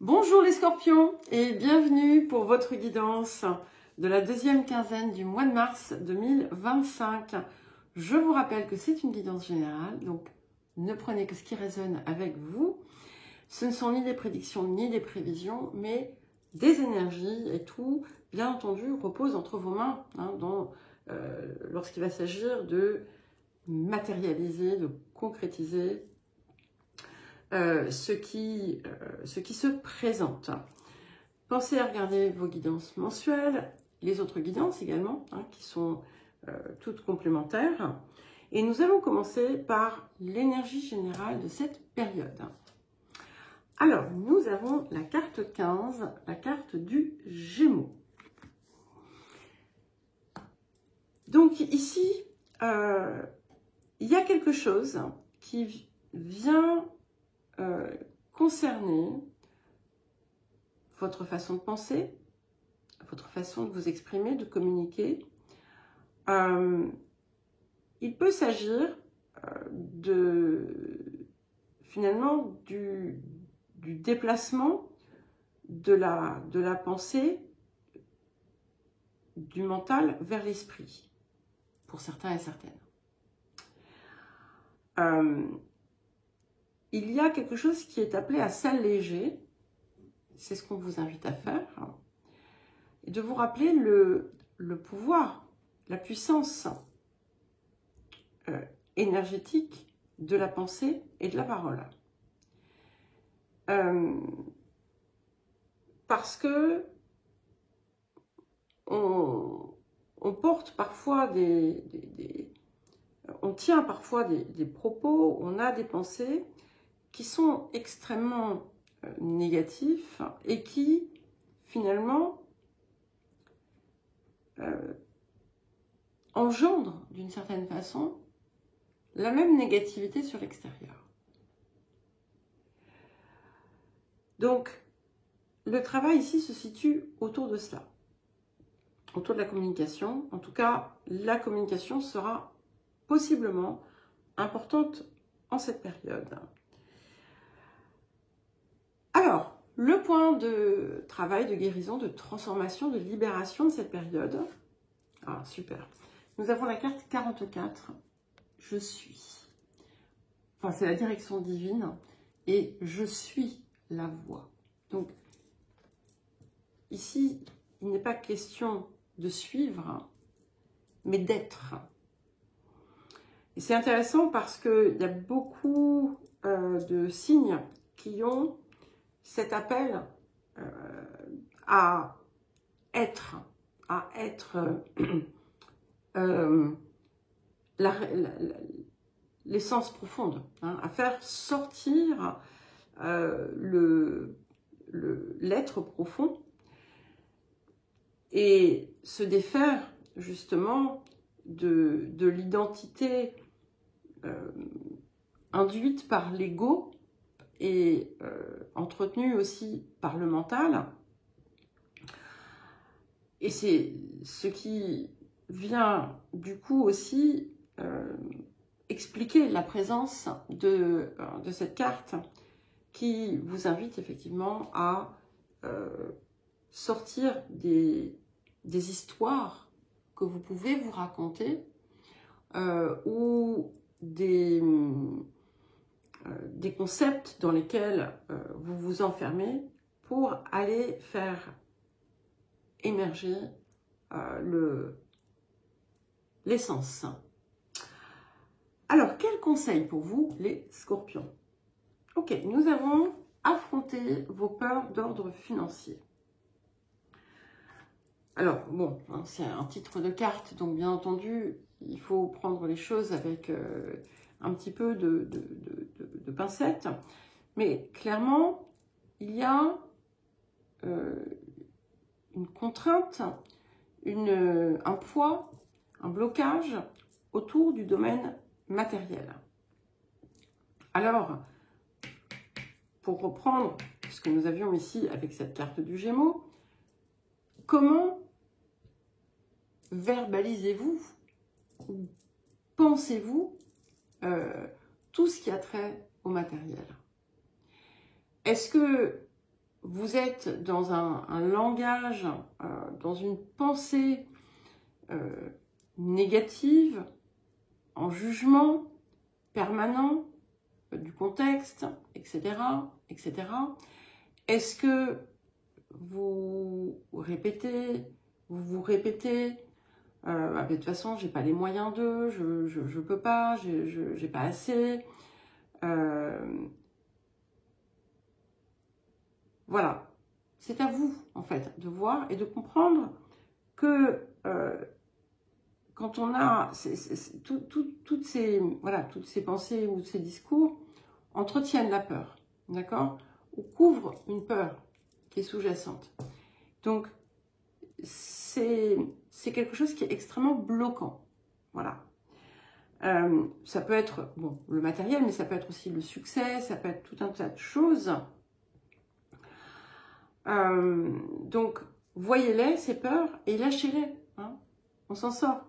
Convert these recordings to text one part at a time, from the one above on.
Bonjour les scorpions et bienvenue pour votre guidance de la deuxième quinzaine du mois de mars 2025. Je vous rappelle que c'est une guidance générale, donc ne prenez que ce qui résonne avec vous. Ce ne sont ni des prédictions ni des prévisions, mais des énergies et tout, bien entendu, repose entre vos mains lorsqu'il va s'agir de matérialiser, de concrétiser ce qui se présente. Pensez à regarder vos guidances mensuelles, les autres guidances également, qui sont toutes complémentaires. Et nous allons commencer par l'énergie générale de cette période. Alors, nous avons la carte 15, la carte du Gémeaux. Donc ici, il y a quelque chose qui vient concerner votre façon de penser, votre façon de vous exprimer, de communiquer. Il peut s'agir finalement du déplacement de la pensée, du mental vers l'esprit, pour certains et certaines. Il y a quelque chose qui est appelé à s'alléger, c'est ce qu'on vous invite à faire, et de vous rappeler le pouvoir, la puissance énergétique de la pensée et de la parole. Parce que on porte parfois on tient parfois des propos, on a des pensées qui sont extrêmement négatifs et qui, finalement, engendrent d'une certaine façon la même négativité sur l'extérieur. Donc, le travail ici se situe autour de cela, autour de la communication. En tout cas, la communication sera possiblement importante en cette période. Alors, le point de travail, de guérison, de transformation, de libération de cette période. Ah, super. Nous avons la carte 44. Je suis. Enfin, c'est la direction divine. Et je suis la voie. Donc, ici, il n'est pas question de suivre, mais d'être. Et c'est intéressant parce qu'il y a beaucoup de signes qui ont cet appel à être l'essence profonde, à faire sortir l'être profond et se défaire justement de l'identité induite par l'ego et entretenu aussi par le mental. Et c'est ce qui vient du coup aussi expliquer la présence de cette carte qui vous invite effectivement à sortir des histoires que vous pouvez vous raconter ou des concepts dans lesquels vous vous enfermez pour aller faire émerger l'essence. Alors, quel conseil pour vous, les scorpions? Ok, nous avons affronté vos peurs d'ordre financier. Alors, bon, c'est un titre de carte, donc bien entendu, il faut prendre les choses avec un petit peu de pincettes. Mais clairement, il y a une contrainte, un poids, un blocage autour du domaine matériel. Alors, pour reprendre ce que nous avions ici avec cette carte du Gémeaux, comment verbalisez-vous ou pensez-vous tout ce qui a trait au matériel? Est-ce que vous êtes dans un langage, dans une pensée négative, en jugement permanent du contexte, etc., etc. Est-ce que vous vous répétez, de toute façon, j'ai pas les moyens d'eux, je peux pas, j'ai pas assez. Voilà, c'est à vous en fait de voir et de comprendre que quand on a toutes ces pensées ou ces discours entretiennent la peur, d'accord, ou couvrent une peur qui est sous-jacente. Donc c'est quelque chose qui est extrêmement bloquant. Voilà. Ça peut être bon, le matériel, mais ça peut être aussi le succès, ça peut être tout un tas de choses. Donc, voyez-les, ces peurs, et lâchez-les. Hein. On s'en sort.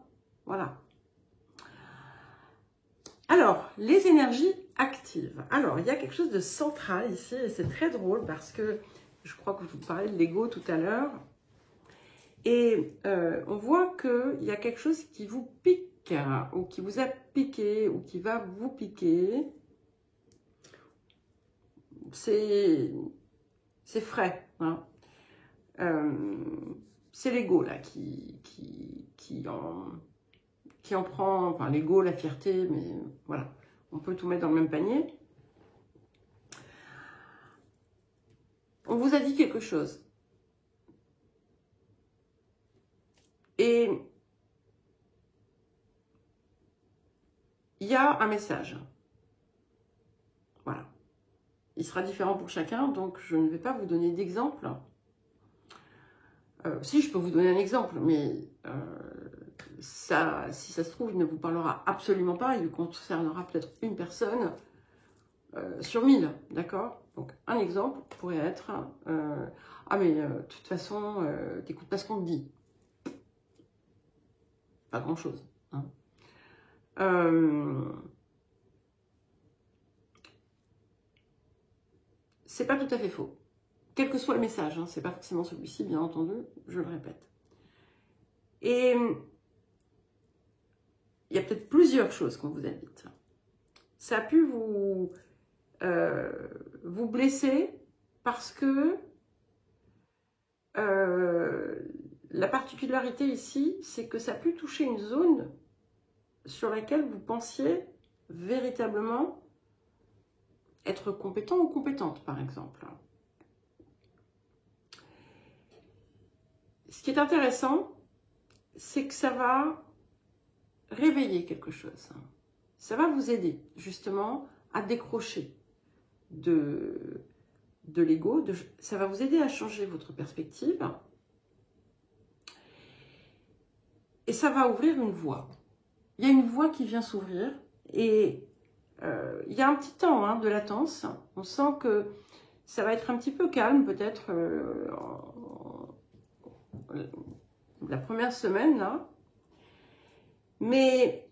Voilà. Alors, les énergies actives. Alors, il y a quelque chose de central ici, et c'est très drôle parce que je crois que je vous parlais de l'ego tout à l'heure. Et on voit qu'il y a quelque chose qui vous pique, ou qui vous a piqué, ou qui va vous piquer. C'est frais. Hein. C'est l'ego là qui en prend, enfin l'ego, la fierté, mais voilà, on peut tout mettre dans le même panier. On vous a dit quelque chose. Et il y a un message. Voilà. Il sera différent pour chacun, donc je ne vais pas vous donner d'exemple. Si, je peux vous donner un exemple, mais ça, si ça se trouve, il ne vous parlera absolument pas, il concernera peut-être une personne sur 1000, d'accord? Donc, un exemple pourrait être ah, mais de toute façon, t'écoutes pas ce qu'on te dit. Pas grand-chose. Hein. C'est pas tout à fait faux. Quel que soit le message, hein, c'est pas forcément celui-ci, bien entendu, je le répète. Et il y a peut-être plusieurs choses qu'on vous a dites. Ça a pu vous blesser parce que la particularité ici, c'est que ça a pu toucher une zone sur laquelle vous pensiez véritablement être compétent ou compétente, par exemple. Ce qui est intéressant, c'est que ça va réveiller quelque chose. Ça va vous aider, justement, à décrocher de l'ego. Ça va vous aider à changer votre perspective. Et ça va ouvrir une voie. Il y a une voie qui vient s'ouvrir et il y a un petit temps hein, de latence. On sent que ça va être un petit peu calme peut-être la première semaine là. Mais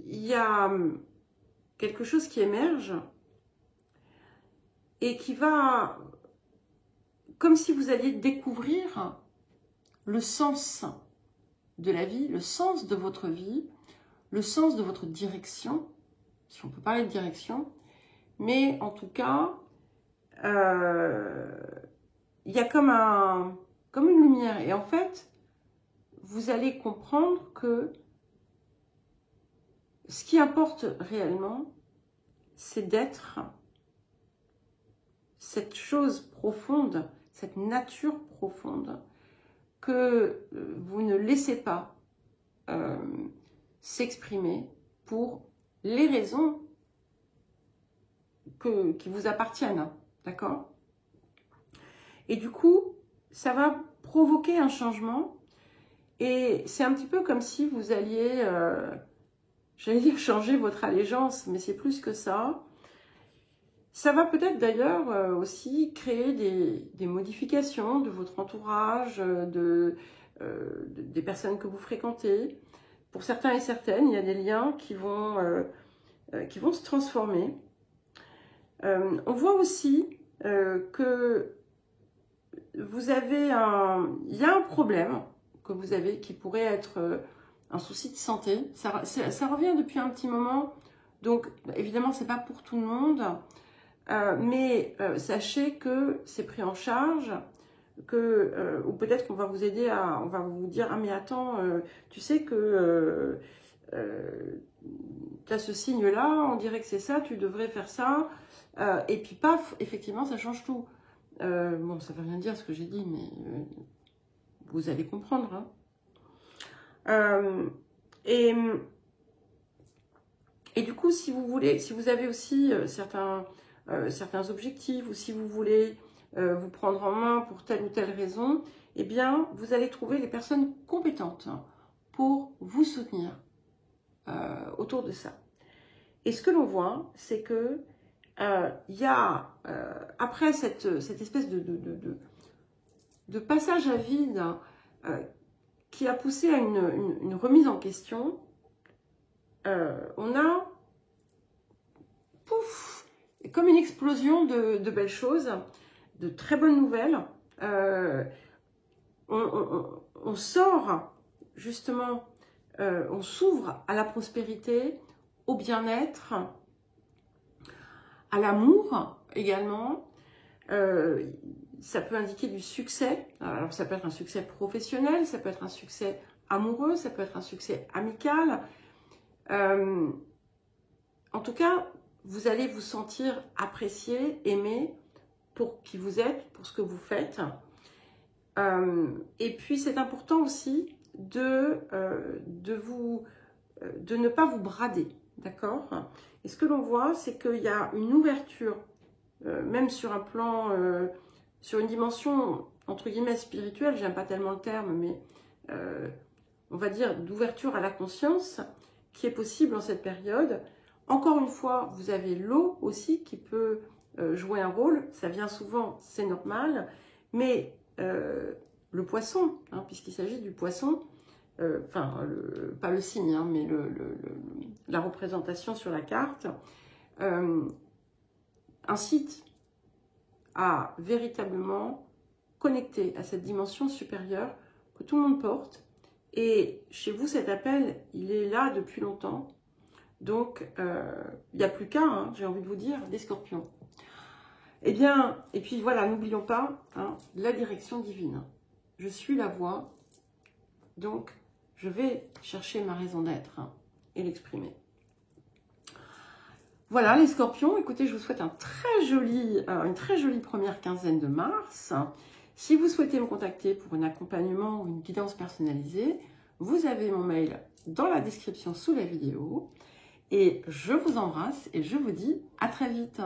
il y a quelque chose qui émerge et qui va, comme si vous alliez découvrir le sens de la vie, le sens de votre vie, le sens de votre direction, si on peut parler de direction, mais en tout cas, il y a comme une lumière. Et en fait, vous allez comprendre que ce qui importe réellement, c'est d'être cette chose profonde, cette nature profonde, que vous ne laissez pas s'exprimer pour les raisons qui vous appartiennent, d'accord? Et du coup, ça va provoquer un changement et c'est un petit peu comme si vous alliez, j'allais dire changer votre allégeance, mais c'est plus que ça. Ça va peut-être d'ailleurs aussi créer des modifications de votre entourage, des personnes que vous fréquentez. Pour certains et certaines, il y a des liens qui vont se transformer. On voit aussi que il y a un problème que vous avez qui pourrait être un souci de santé. Ça revient depuis un petit moment. Donc, évidemment, c'est pas pour tout le monde. Mais sachez que c'est pris en charge, ou peut-être qu'on va vous aider on va vous dire, ah mais attends, tu sais que tu as ce signe-là, on dirait que c'est ça, tu devrais faire ça, et puis paf, effectivement, ça change tout. Bon, ça ne veut rien dire ce que j'ai dit, mais vous allez comprendre. Hein. Et du coup, si vous voulez, si vous avez aussi certains objectifs, ou si vous voulez vous prendre en main pour telle ou telle raison, eh bien, vous allez trouver les personnes compétentes pour vous soutenir autour de ça. Et ce que l'on voit, c'est que il y a, après cette espèce de passage à vide qui a poussé à une remise en question, on a, pouf, comme une explosion de belles choses, de très bonnes nouvelles. On sort, justement, on s'ouvre à la prospérité, au bien-être, à l'amour également. Ça peut indiquer du succès. Alors, ça peut être un succès professionnel, ça peut être un succès amoureux, ça peut être un succès amical. En tout cas, vous allez vous sentir apprécié, aimé pour qui vous êtes, pour ce que vous faites. Et puis, c'est important aussi de ne pas vous brader, d'accord? Et ce que l'on voit, c'est qu'il y a une ouverture, même sur un plan, sur une dimension, entre guillemets, spirituelle, j'aime pas tellement le terme, mais on va dire d'ouverture à la conscience, qui est possible en cette période. Encore une fois, vous avez l'eau aussi qui peut jouer un rôle, ça vient souvent, c'est normal, mais le poisson, hein, puisqu'il s'agit du poisson, pas le signe, hein, mais la représentation sur la carte, incite à véritablement connecter à cette dimension supérieure que tout le monde porte. Et chez vous, cet appel, il est là depuis longtemps. Donc, il n'y a plus qu'un, hein, j'ai envie de vous dire, les scorpions. Eh bien, et puis voilà, n'oublions pas, hein, la direction divine. Je suis la voie, donc je vais chercher ma raison d'être, hein, et l'exprimer. Voilà les scorpions, écoutez, je vous souhaite une très jolie première quinzaine de mars. Si vous souhaitez me contacter pour un accompagnement ou une guidance personnalisée, vous avez mon mail dans la description sous la vidéo. Et je vous embrasse et je vous dis à très vite.